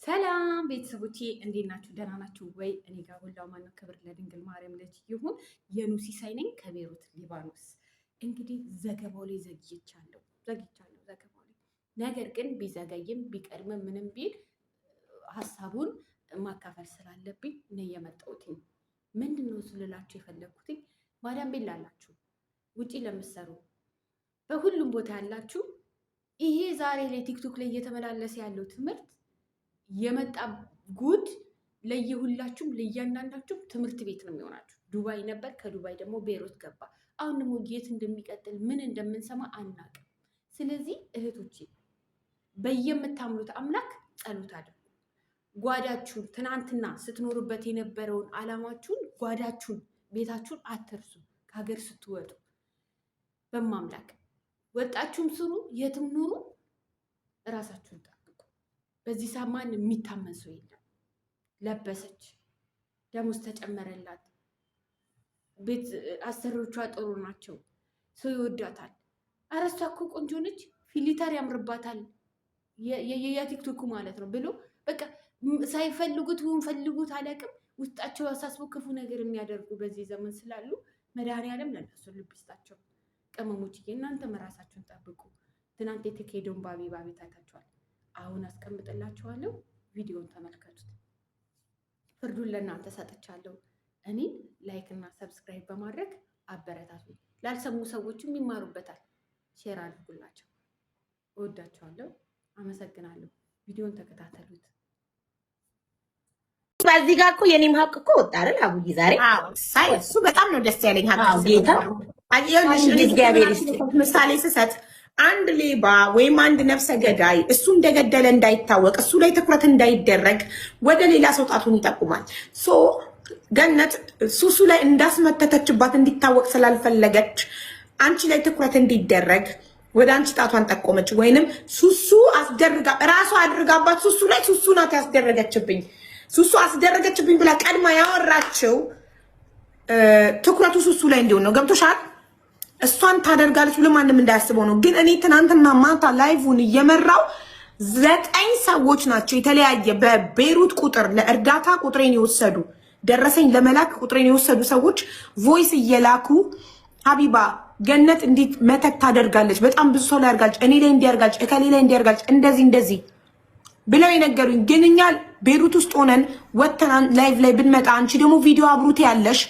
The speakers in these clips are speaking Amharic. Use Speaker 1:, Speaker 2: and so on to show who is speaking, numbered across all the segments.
Speaker 1: ሰላም ቤተሰቦቼ እንዴት ናችሁ? ደህና ናችሁ ወይ? እኔ ጋር ሁላው ማነው ክብር ለድንግል ማርያም ልጅ ይሁን። የኑሲሳይ ነኝ ከቤሩት ሊባኖስ። እንግዲህ ዘገባው ላይ ዘግይቻለሁ ዘገባው ላይ። ነገር ግን ቢዘገይም ቢቀድምም ምንም ቢል ሀሳቡን ማካፈል ስላለብኝ ነው የመጣሁት። ምንድነው ስልላችሁ የፈለኩት ማዳም ቤት ላላችሁ፣ ውጪ ለምትሰሩ፣ በሁሉም ቦታ ያላችሁ ይሄ ዛሬ ላይ ቲክቶክ ላይ እየተመላለሰ ያለው ትምህርት የመጣ ጉድ ለየሁላችሁም ለእያንዳንዳችሁም ትምህርት ቤት ነው የሚሆናችሁ። ዱባይ ነበር፣ ከዱባይ ደግሞ ቤሩት ገባ። አሁን ደግሞ የት እንደሚቀጥል ምን እንደምንሰማ አናውቅም። ስለዚህ እህቶቼ በየምታምኑት አምላክ ጸሎት አድርጉ። ጓዳችሁን ትናንትና ስትኖሩበት የነበረውን አላማችሁን ጓዳችሁን ቤታችሁን አትርሱ። ከሀገር ስትወጡ በማምላክ ወጣችሁም ስሩ፣ የትም ኑሩ፣ እራሳችሁን ጠብቁ። በዚህ ሳማን የሚታመን ሰው የለም። ለበሰች፣ ደሞዝ ተጨመረላት፣ ቤት አሰሪዎቿ ጥሩ ናቸው፣ ሰው ይወዳታል። ኧረ እሷ እኮ ቆንጆ ነች፣ ፊሊተር ያምርባታል፣ የቲክቶኩ ማለት ነው ብሎ በቃ ሳይፈልጉት ወይም ፈልጉት አላውቅም፣ ውስጣቸው ያሳስበው ክፉ ነገር የሚያደርጉ በዚህ ዘመን ስላሉ መድኃኒዓለም ለእነሱ ልብ ይስጣቸው። ቅመሞችዬ እናንተም ራሳችሁን ጠብቁ። ትናንት የተካሄደውን በአቢባ ቤት አይታችኋል። አሁን አስቀምጥላችኋለሁ፣ ቪዲዮን ተመልከቱት። ፍርዱን ለእናንተ ሰጥቻለሁ። እኔን ላይክ እና ሰብስክራይብ በማድረግ አበረታቱ። ላልሰሙ ሰዎችም ይማሩበታል። ሼር አድርጉላቸው። እወዳቸዋለሁ። አመሰግናለሁ። ቪዲዮን ተከታተሉት።
Speaker 2: በዚህ ጋር እኮ የኔም ሀቅ እኮ ወጣ አይደል? አቡዬ ዛሬ ሳይ እሱ በጣም ነው ደስ ያለኝ። ሀቅ ጌታ አየሁልሽ። እግዚአብሔር ይስጥሽ። ምሳሌ ስሰጥ አንድ ሌባ ወይም አንድ ነፍሰ ገዳይ እሱ እንደገደለ እንዳይታወቅ፣ እሱ ላይ ትኩረት እንዳይደረግ ወደ ሌላ ሰው ጣቱን ይጠቁማል። ገነት ሱሱ ላይ እንዳስመተተችባት እንዲታወቅ ስላልፈለገች አንቺ ላይ ትኩረት እንዲደረግ ወደ አንቺ ጣቷን ጠቆመች። ወይንም ሱሱ አስደርጋ ራሷ አድርጋባት ሱሱ ላይ ሱሱ ናት ያስደረገችብኝ፣ ሱሱ አስደረገችብኝ ብላ ቀድማ ያወራችው ትኩረቱ ሱሱ ላይ እንዲሆን ነው። ገብቶሻል? እሷን ታደርጋለች ብሎ ማንም እንዳያስበው ነው። ግን እኔ ትናንትና ማታ ላይቭን እየመራው 9 ሰዎች ናቸው የተለያየ በቤሩት ቁጥር ለእርዳታ ቁጥሬን የወሰዱ ደረሰኝ ለመላክ ቁጥሬን የወሰዱ ሰዎች ቮይስ እየላኩ ሀቢባ ገነት እንዴት መተት ታደርጋለች፣ በጣም ብዙ ሰው ላይ ያርጋለች፣ እኔ ላይ እንዲያርጋለች፣ እከሌ ላይ እንዲያርጋለች፣ እንደዚህ ብለው የነገሩኝ። ግን እኛ ቤሩት ውስጥ ሆነን ወተናን ላይቭ ላይ ብንመጣ አንቺ ደግሞ ቪዲዮ አብሩት ያለሽ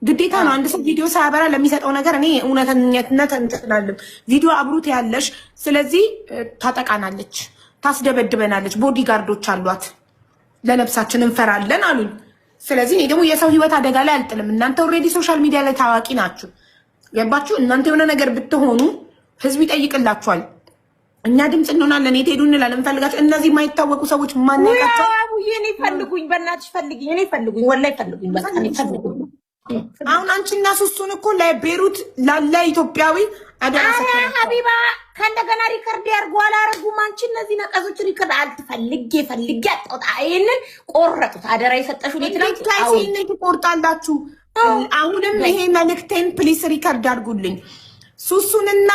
Speaker 2: ግዴታ ነው። አንድ ሰው ቪዲዮ ሳያበራ ለሚሰጠው ነገር እኔ እውነተኛነት እንትላለም። ቪዲዮ አብሩት ያለሽ፣ ስለዚህ ታጠቃናለች፣ ታስደበድበናለች፣ ቦዲጋርዶች አሏት፣ ለነፍሳችን እንፈራለን አሉኝ። ስለዚህ እኔ ደግሞ የሰው ህይወት አደጋ ላይ አልጥልም። እናንተ ኦልሬዲ ሶሻል ሚዲያ ላይ ታዋቂ ናችሁ፣ ገባችሁ? እናንተ የሆነ ነገር ብትሆኑ ህዝብ ይጠይቅላችኋል። እኛ ድምፅ እንሆናለን፣ የት ሄዱ እንላለን። እንፈልጋቸው። እነዚህ የማይታወቁ ሰዎች ማንነቃቸው እኔ ፈልጉኝ፣ በእናትሽ ፈልጉኝ፣ እኔ ፈልጉኝ፣ ወላሂ ፈልጉኝ፣ በቃ እኔ ፈልጉኝ።
Speaker 1: አሁን አንቺና ሱሱን እኮ ለቤሩት ላለ ኢትዮጵያዊ አደረሰ።
Speaker 2: ሀቢባ ከእንደገና ሪከርድ ያርጉ አላረጉም። አንቺ እነዚህ ነቀዞች ሪከርድ ፈልጌ አጣጣ ይሄንን ቆረጡት። አደራ የሰጠሽው
Speaker 1: ይሄንን ትቆርጣላችሁ። አሁንም ይሄ መልእክቴን ፕሊስ ሪከርድ አድርጉልኝ። ሱሱንና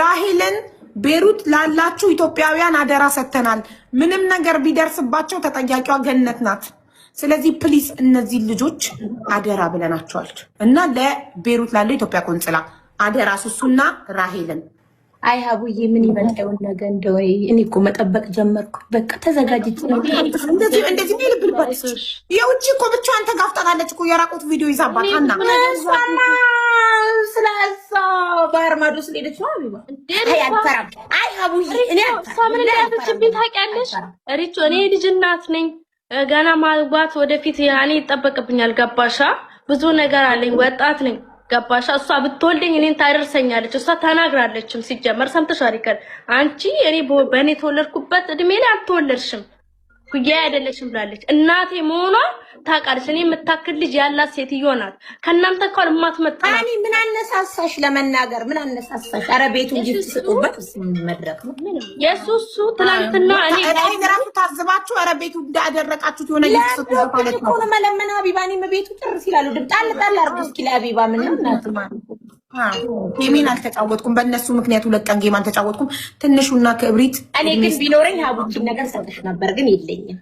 Speaker 1: ራሄልን ቤሩት ላላችሁ ኢትዮጵያውያን አደራ ሰጥተናል። ምንም ነገር ቢደርስባቸው ተጠያቂዋ ገነት ናት። ስለዚህ ፕሊስ እነዚህ ልጆች አደራ ብለናቸዋል እና ለቤሩት ላለው ኢትዮጵያ ቆንጽላ አደራ ሱሱና ራሄልን።
Speaker 2: አይ ሀቡዬ ምን ይመጣውን ነገር እንደው እኔ እኮ መጠበቅ ጀመርኩ። በቃ ተዘጋጅቼ ነው።
Speaker 1: እንደዚህ ልብልባች የውጭ እኮ ብቻዋን ተጋፍጣታለች እኮ የራቁት ቪዲዮ ይዛባታና
Speaker 2: ስለዛ ባህር ማዶ ስለሄደች ነው ሀቢባ። አይ አልፈራም። አይ ሀቡዬ እኔ
Speaker 3: ምን ያለችብኝ ታውቂያለሽ? ሪቾ እኔ ልጅ እናት ነኝ። ገና ማግባት ወደፊት ያኔ ይጠበቅብኛል። ገባሻ? ብዙ ነገር አለኝ። ወጣት ነኝ። ገባሻ? እሷ ብትወልደኝ እኔን ታደርሰኛለች። እሷ ተናግራለችም። ሲጀመር ሰምተሻል አይደል? አንቺ እኔ በእኔ ተወለድኩበት እድሜ ላይ አልተወለድሽም፣ ኩያ አይደለሽም ብላለች። እናቴ መሆኗ ታውቃለች። እኔ የምታክል ልጅ ያላት ሴትዮ ናት። ከእናንተ እንኳን የማትመጣ
Speaker 2: እኔ ምን አነሳሳሽ ለመናገር? ምን አነሳሳሽ? ኧረ ቤቱን ጅብ ስጡበት መድረክ ነው
Speaker 3: የሱሱ ትላንትና እኔ
Speaker 1: ራሱ ታዝባችሁ ኧረ ቤቱ እንዳደረቃችሁት የሆነ ጅብ ስጡበት ማለት ነው።
Speaker 2: መለመን ሀቢባ እኔ ቤቱ ጭር ሲላሉ ጣል አድርጉ እስኪ ለሀቢባ ምን ነው እናት ጌሜን አልተጫወትኩም። በእነሱ ምክንያት 2 ቀን ጌም አልተጫወትኩም። ትንሹና ክብሪት
Speaker 4: እኔ ግን ቢኖረኝ ሀቡኪን ነገር ሰጥሽ ነበር፣ ግን የለኝም።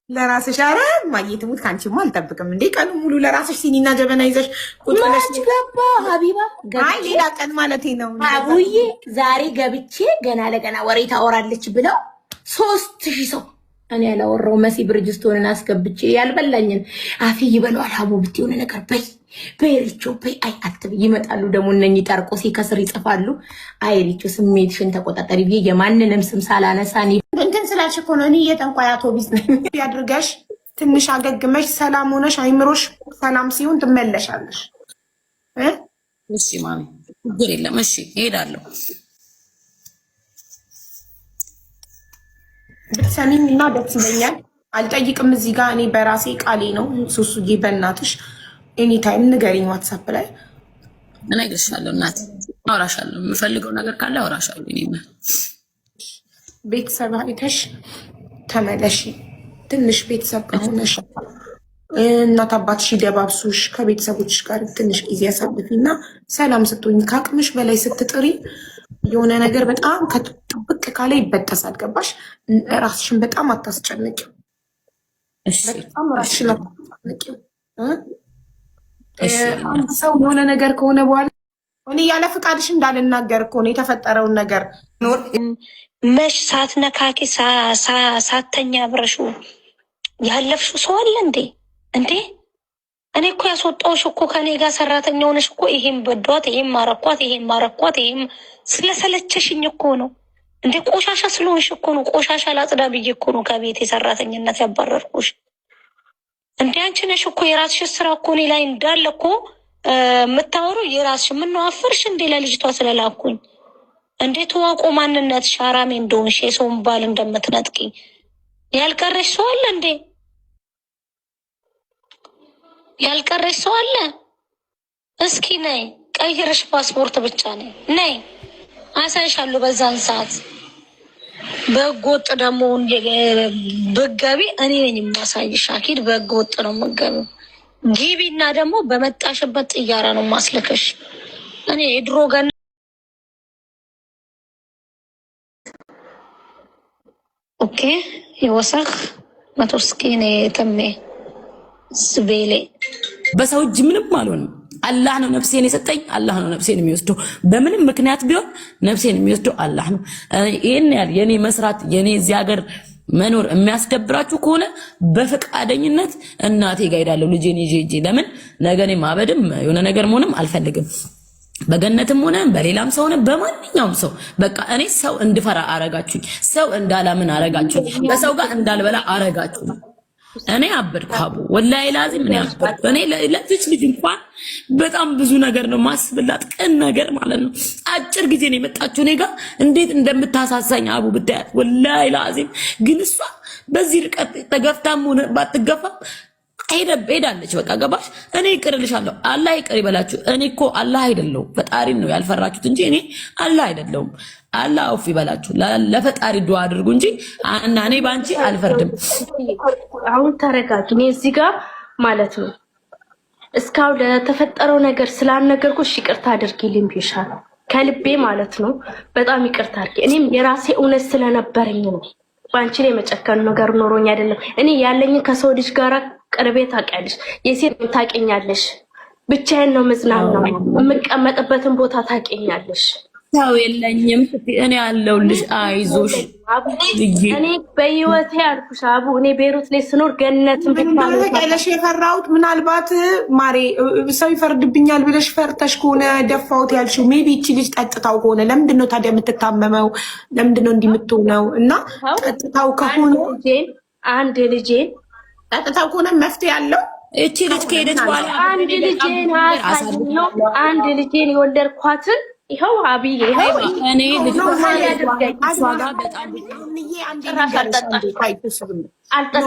Speaker 2: ለራስሽ ኧረ እማዬ ትሙት ከአንቺማ አልጠብቅም እንዴ። ቀኑ ሙሉ ለራስሽ ሲኒና ጀበና ይዘሽ ቁጭ ብለሽ
Speaker 4: ገባ ሀቢባ።
Speaker 2: አይ ሌላ ቀን ማለቴ ነው።
Speaker 4: አቡዬ ዛሬ ገብቼ ገና ለገና ወሬ ታወራለች ብለው 3000 ሰው እኔ ያላወራው መሲ ብርጅስቶንን አስገብቼ ያልበላኝን አፊ ይበላዋል። ሀቡ ብትይ የሆነ ነገር በይ በሪቾ በይ። አይ አትብ ይመጣሉ ደግሞ እነኚህ ጠርቆሴ ከስር ይጽፋሉ። አይ ሪቾ ስሜትሽን ተቆጣጠሪ ብዬ የማንንም ስም ሳላነሳኒ
Speaker 2: እንትን ስላልሽ እኮ ነው። እኔ የጠንቋይ አውቶቢስ ነኝ። ያድርገሽ ትንሽ አገግመሽ ሰላም ሆነሽ አይምሮሽ ሰላም ሲሆን ትመለሻለሽ።
Speaker 5: እሺ ማሚ ችግር የለም። እሺ እሄዳለሁ።
Speaker 2: ብትሰሚኝ እና ደስ ይለኛል። አልጠይቅም እዚህ ጋር እኔ በራሴ ቃሌ ነው። ሱሱዬ በእናትሽ ኤኒታይም ንገሪኝ ዋትሳፕ ላይ
Speaker 5: እነግርሻለሁ። እናቴ አወራሻለሁ። የምፈልገው ነገር ካለ አወራሻለሁ። እኔማ
Speaker 2: ቤተሰብ አይተሽ ተመለሺ። ትንሽ ቤተሰብ ከሆነሽ እናት አባትሽ ይደባብሱሽ፣ ከቤተሰቦችሽ ጋር ትንሽ ጊዜ ያሳልፊና ሰላም ስትሆኝ ከአቅምሽ በላይ ስትጥሪ የሆነ ነገር በጣም ጥብቅ ካለ ይበጠሳል። ገባሽ? ራስሽን በጣም አታስጨንቂው። በጣም ራስሽን አታስጨንቂው። አንድ ሰው የሆነ ነገር ከሆነ በኋላ እኔ ያለ ፍቃድሽ እንዳልናገር እኮ ነው የተፈጠረውን ነገር
Speaker 6: መሽ ሳትነካኪ ሳተኛ አብረሹ ያለፍሹ ሰው አለ እንዴ? እንዴ እኔ እኮ ያስወጣውሽ እኮ ከኔ ጋር ሰራተኛ ሆነሽ እኮ ይሄም በዷት፣ ይሄም ማረኳት፣ ይሄም ማረኳት፣ ይሄም ስለሰለቸሽኝ እኮ ነው እንዴ። ቆሻሻ ስለሆንሽ እኮ ነው። ቆሻሻ ላጽዳ ብዬ እኮ ነው ከቤት የሰራተኝነት ያባረርኩሽ። እንዴ አንቺ ነሽ እኮ የራስሽ ስራ እኮ እኔ ላይ እንዳለ እኮ የምታወሩ የራስሽ። ምነው አፈርሽ እንዴ ለልጅቷ ስለላኩኝ? እንዴ ተዋቆ ማንነትሽ አራሜ እንደሆንሽ የሰውን ባል እንደምትነጥቂ ያልቀረሽ ሰው አለ እንዴ? ያልቀረሽ ሰው አለ? እስኪ ነይ ቀይረሽ ፓስፖርት ብቻ ነይ ነይ አሳይሻለሁ። በዛን ሰዓት በህገ ወጥ ደግሞ ብትገቢ እኔ ነኝ የማሳይሽ። አኪድ በህገ ወጥ ነው የምትገቢው። ግቢና ደግሞ በመጣሽበት ጥያራ ነው ማስልከሽ። እኔ የድሮ ገና ኦኬ ይወሰኽ መቶስኪ ነ ተሜ ስቤሌ
Speaker 5: በሰው እጅ ምንም አልሆንም። አላህ ነው ነፍሴን የሰጠኝ። አላህ ነው ነፍሴን የሚወስደው። በምንም ምክንያት ቢሆን ነፍሴን የሚወስደው አላህ ነው። ይሄን ያህል የኔ መስራት የኔ እዚህ ሀገር መኖር የሚያስደብራችሁ ከሆነ በፈቃደኝነት እናቴ ጋር ሄዳለሁ ልጄን ይዤ። ለምን ነገ እኔ ማበድም የሆነ ነገር መሆንም አልፈልግም። በገነትም ሆነ በሌላም ሰው ሆነ በማንኛውም ሰው በቃ እኔ ሰው እንድፈራ አረጋችሁኝ። ሰው እንዳላምን አረጋችሁኝ። በሰው ጋር እንዳልበላ አረጋችሁኝ። እኔ አበድኩ ሀቡ ወላሂ ላዚም እኔ አበድኩ። እኔ ለዚች ልጅ እንኳን በጣም ብዙ ነገር ነው ማስብላት፣ ቅን ነገር ማለት ነው። አጭር ጊዜ ነው የመጣችው እኔ ጋር እንዴት እንደምታሳሳኝ ሀቡ ብታያት ወላሂ ላዚም። ግን እሷ በዚህ ርቀት ተገፍታም ሆነ ባትገፋም ሄዳለች። በቃ ገባሽ? እኔ ይቅርልሻለሁ። አላህ ይቅር ይበላችሁ። እኔ እኮ አላህ አይደለሁም ፈጣሪን ነው ያልፈራችሁት እንጂ እኔ አላህ አይደለሁም። አላህ አውፍ ይበላችሁ። ለፈጣሪ ዱአ አድርጉ እንጂ እና እኔ ባንቺ አልፈርድም።
Speaker 3: አሁን ተረጋጊ። እኔ እዚህ ጋር ማለት ነው እስካሁን ለተፈጠረው ነገር ስላልነገርኩሽ ይቅርታ አድርጊልኝ ብዬሻለሁ። ከልቤ ማለት ነው። በጣም ይቅርታ አድርጊ። እኔም የራሴ እውነት ስለነበረኝ ነው። ባንቺ ላይ መጨከን ነገር ኖሮኝ አይደለም። እኔ ያለኝ ከሰው ልጅ ጋር ቅርቤ ታውቂያለሽ፣ የሴት ታውቂኛለሽ። ብቻዬን ነው መዝናናው። የምቀመጥበትን ቦታ ታውቂኛለሽ።
Speaker 5: ሰው የለኝም እኔ ያለሁልሽ። አይዞሽ
Speaker 3: እኔ በህይወቴ ያልኩሽ አቡ እኔ ቤሩት ላይ ስኖር ገነትን
Speaker 2: ብታለሽ የፈራሁት ምናልባት ማሬ ሰው ይፈርድብኛል ብለሽ ፈርተሽ ከሆነ ደፋውት ያልሽው ሜቢ እቺ ልጅ ጠጥታው ከሆነ ለምንድን ነው ታዲያ የምትታመመው? ለምንድን ነው እንዲህ የምትሆነው? እና ጠጥታው ከሆነ
Speaker 3: አንድ ልጄን
Speaker 2: ጠጥታው ከሆነ መፍትሄ ያለው
Speaker 5: እቺ ልጅ ከሄደች በኋላ
Speaker 3: አንድ ልጄን የወለድኳትን ይኸው አብዬ ይኸው
Speaker 5: እኔ ልጅ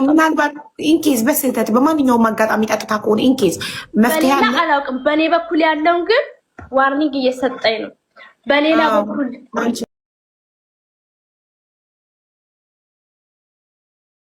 Speaker 2: ምናልባት ኢንኬዝ በስህተት በማንኛውም አጋጣሚ ጠጥታ ከሆነ ኢንኬዝ መፍትሄ
Speaker 3: አላውቅም። በእኔ በኩል ያለውን ግን ዋርኒንግ እየሰጠኝ ነው። በሌላ በኩል